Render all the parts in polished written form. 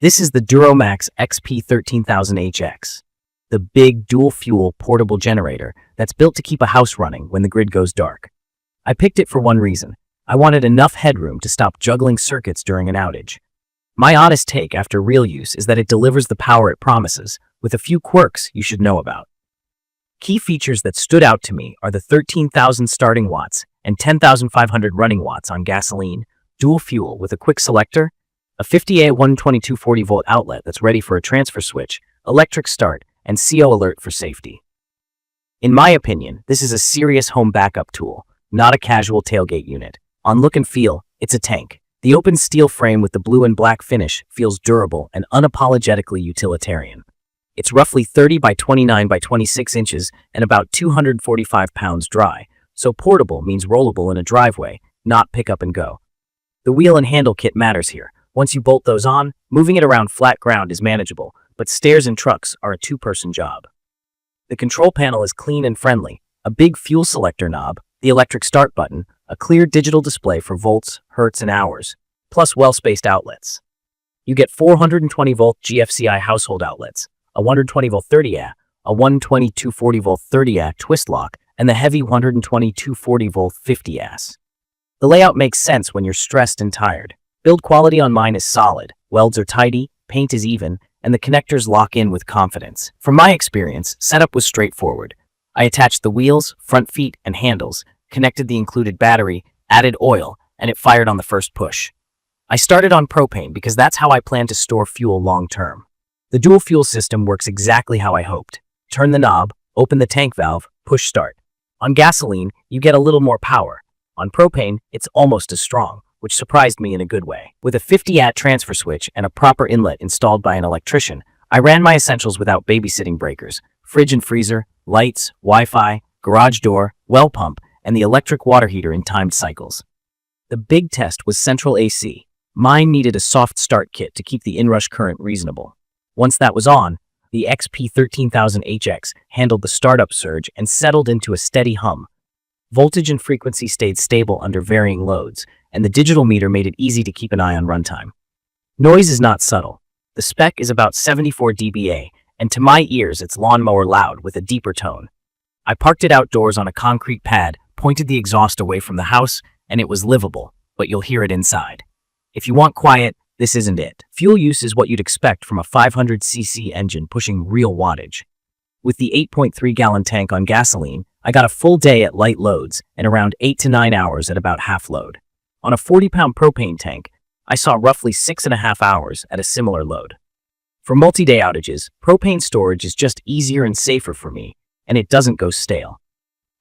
This is the DuroMax XP13000HX, the big dual-fuel portable generator that's built to keep a house running when the grid goes dark. I picked it for one reason. I wanted enough headroom to stop juggling circuits during an outage. My honest take after real use is that it delivers the power it promises, with a few quirks you should know about. Key features that stood out to me are the 13,000 starting watts and 10,500 running watts on gasoline, dual fuel with a quick selector, a 50A 12240 volt outlet that's ready for a transfer switch, electric start, and CO alert for safety. In my opinion, this is a serious home backup tool, not a casual tailgate unit. On look and feel, it's a tank. The open steel frame with the blue and black finish feels durable and unapologetically utilitarian. It's roughly 30 by 29 by 26 inches and about 245 pounds dry, so portable means rollable in a driveway, not pick up and go. The wheel and handle kit matters here. Once you bolt those on, moving it around flat ground is manageable, but stairs and trucks are a two-person job. The control panel is clean and friendly, a big fuel selector knob, the electric start button, a clear digital display for volts, hertz, and hours, plus well-spaced outlets. You get 420-volt GFCI household outlets, a 120-volt 30A, a 12240-volt 30A twist lock, and the heavy 12240-volt 50A. The layout makes sense when you're stressed and tired. Build quality on mine is solid, welds are tidy, paint is even, and the connectors lock in with confidence. From my experience, setup was straightforward. I attached the wheels, front feet, and handles, connected the included battery, added oil, and it fired on the first push. I started on propane because that's how I plan to store fuel long term. The dual fuel system works exactly how I hoped. Turn the knob, open the tank valve, push start. On gasoline, you get a little more power. On propane, it's almost as strong, which surprised me in a good way. With a 50-watt transfer switch and a proper inlet installed by an electrician, I ran my essentials without babysitting breakers: fridge and freezer, lights, Wi-Fi, garage door, well pump, and the electric water heater in timed cycles. The big test was central AC. Mine needed a soft start kit to keep the inrush current reasonable. Once that was on, the XP13000HX handled the startup surge and settled into a steady hum. Voltage and frequency stayed stable under varying loads, and the digital meter made it easy to keep an eye on runtime. Noise is not subtle. The spec is about 74 dBA, and to my ears it's lawnmower loud with a deeper tone. I parked it outdoors on a concrete pad, pointed the exhaust away from the house, and it was livable, but you'll hear it inside. If you want quiet, this isn't it. Fuel use is what you'd expect from a 500cc engine pushing real wattage. With the 8.3-gallon tank on gasoline, I got a full day at light loads and around 8 to 9 hours at about half load. On a 40-pound propane tank, I saw roughly 6.5 hours at a similar load. For multi-day outages, propane storage is just easier and safer for me, and it doesn't go stale.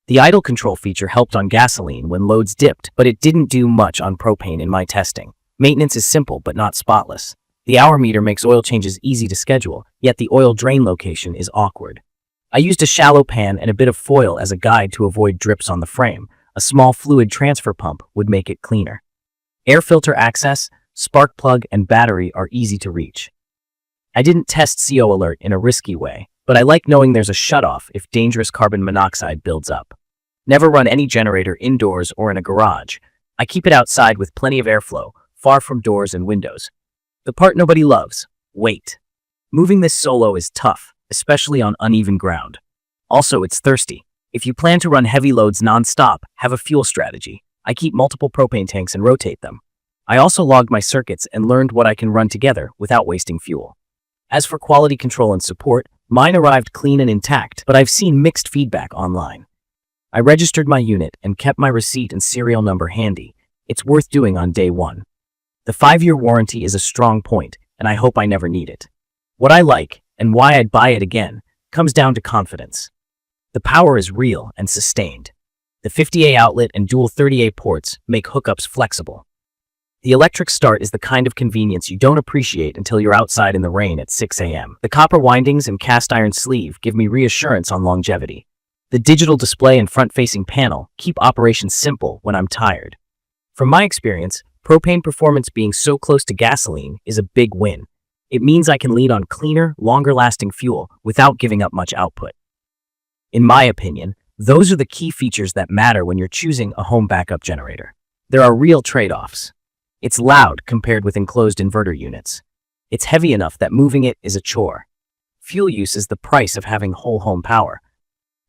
The idle control feature helped on gasoline when loads dipped, but it didn't do much on propane in my testing. Maintenance is simple but not spotless. The hour meter makes oil changes easy to schedule, yet the oil drain location is awkward. I used a shallow pan and a bit of foil as a guide to avoid drips on the frame. A small fluid transfer pump would make it cleaner. Air filter access, spark plug, and battery are easy to reach. I didn't test CO alert in a risky way, but I like knowing there's a shutoff if dangerous carbon monoxide builds up. Never run any generator indoors or in a garage. I keep it outside with plenty of airflow, far from doors and windows. The part nobody loves: weight. Moving this solo is tough, especially on uneven ground. Also, it's thirsty. If you plan to run heavy loads non-stop, have a fuel strategy. I keep multiple propane tanks and rotate them. I also logged my circuits and learned what I can run together without wasting fuel. As for quality control and support, mine arrived clean and intact, but I've seen mixed feedback online. I registered my unit and kept my receipt and serial number handy. It's worth doing on day one. The 5-year warranty is a strong point, and I hope I never need it. What I like, and why I'd buy it again, comes down to confidence. The power is real and sustained. The 50A outlet and dual 30A ports make hookups flexible. The electric start is the kind of convenience you don't appreciate until you're outside in the rain at 6 a.m. The copper windings and cast iron sleeve give me reassurance on longevity. The digital display and front-facing panel keep operations simple when I'm tired. From my experience, propane performance being so close to gasoline is a big win. It means I can lean on cleaner, longer-lasting fuel without giving up much output. In my opinion, those are the key features that matter when you're choosing a home backup generator. There are real trade-offs. It's loud compared with enclosed inverter units. It's heavy enough that moving it is a chore. Fuel use is the price of having whole home power.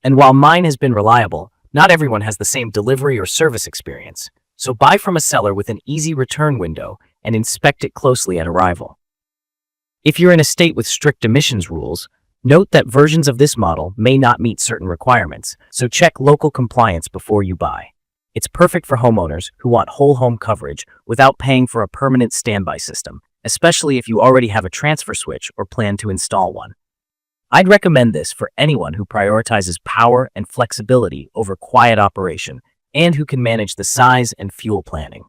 And while mine has been reliable, not everyone has the same delivery or service experience. So buy from a seller with an easy return window and inspect it closely at arrival. If you're in a state with strict emissions rules, note that versions of this model may not meet certain requirements, so check local compliance before you buy. It's perfect for homeowners who want whole home coverage without paying for a permanent standby system, especially if you already have a transfer switch or plan to install one. I'd recommend this for anyone who prioritizes power and flexibility over quiet operation and who can manage the size and fuel planning.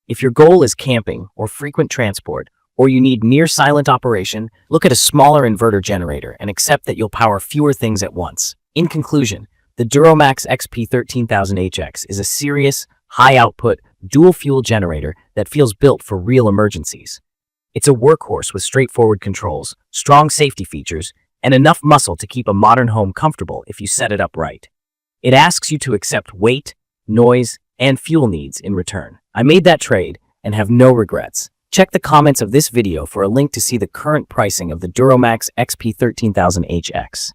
If your goal is camping or frequent transport, or you need near-silent operation, look at a smaller inverter generator and accept that you'll power fewer things at once. In conclusion, the DuroMax XP13000HX is a serious, high-output, dual-fuel generator that feels built for real emergencies. It's a workhorse with straightforward controls, strong safety features, and enough muscle to keep a modern home comfortable if you set it up right. It asks you to accept weight, noise, and fuel needs in return. I made that trade and have no regrets. Check the comments of this video for a link to see the current pricing of the DuroMax XP13000HX.